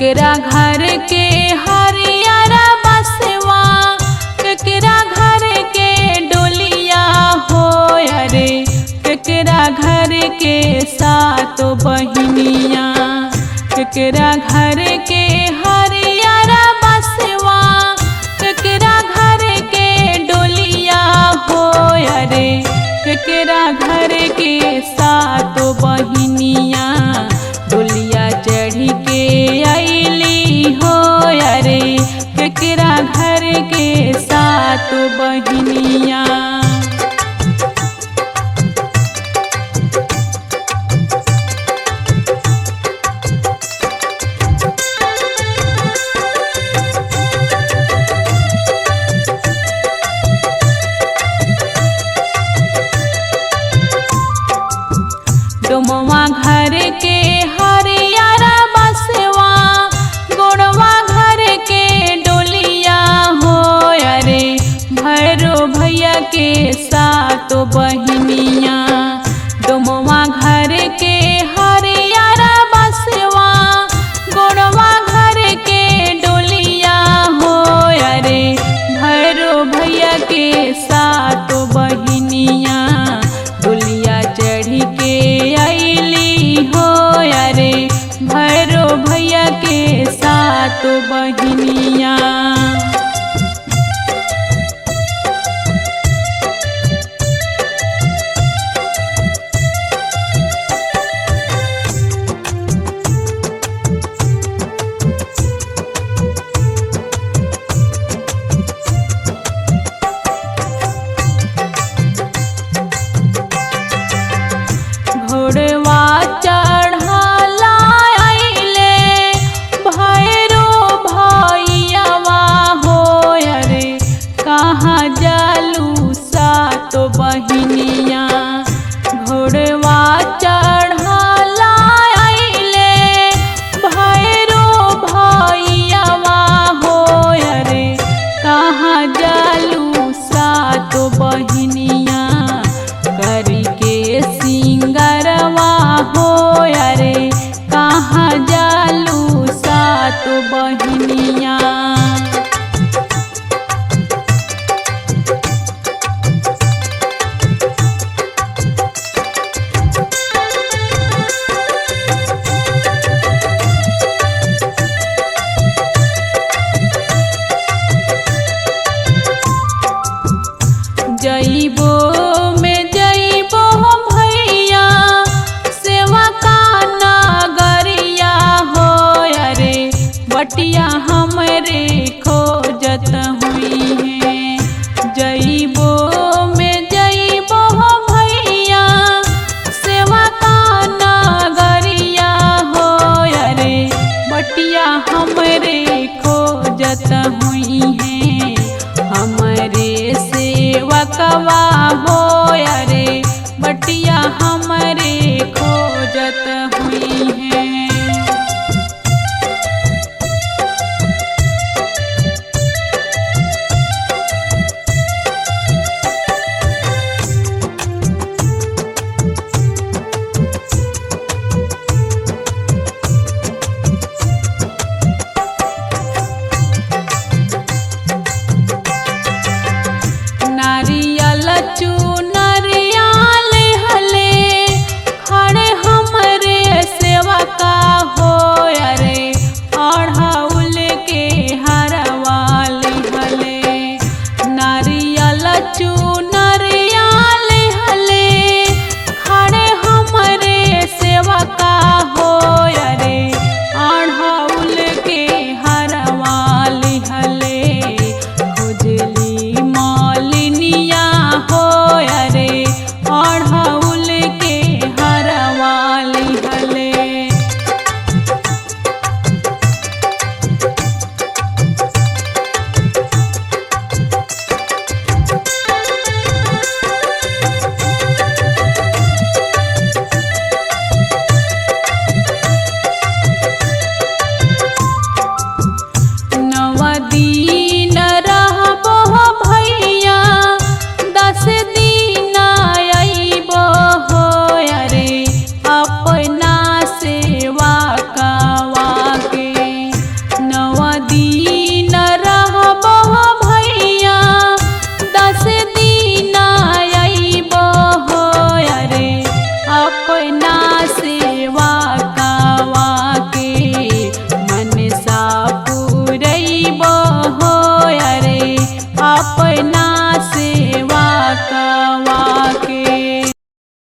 केकरा घर के हरियारा बसवा, केकरा घर के डोलिया हो अरे केकरा घर के सातो बहिनिया, केकरा घर के हरियारा बसवा, केकरा घर के डोलिया हो अरे केकरा घर के सातो बहिनिया, डोलिया चढ़ी के अइली हो अरे केकरा घर के सातो बहिनिया। डोमवा घर के हरियारा बसवा, गोड़वा घर के डोलिया हो अरे भैरो भैया के सातो बहिनिया, डोमवा घर के हरियारा बसवा, गोड़वा घर के डोलिया हो अरे भैरो भैया के सातो बहिनिया, डोलिया चढ़ी के अइली हो अरे भैरो भैया के सातो बहिनिया। घोड़वा चढ़ला अइले भैरो भैयावा हो अरे कहाँ जालू सातो बहिनिया, घोड़वा चढ़ला अइले भैरो भैयावा हो अरे कहाँ जालू सातो बहिनिया, करी के सिंगरवा हो अरे कहाँ जालू सातो बहिनिया। जइबो में जइबो भैया सेवा का नगरिया हो अरे बटिया हमरे खोजत हुई है, जइबो में जइबो भैया सेवा का नगरिया हो अरे बटिया हमरे खोजत हुई है, हमरे सेवकवा हो अरे बटिया हमरे खोजत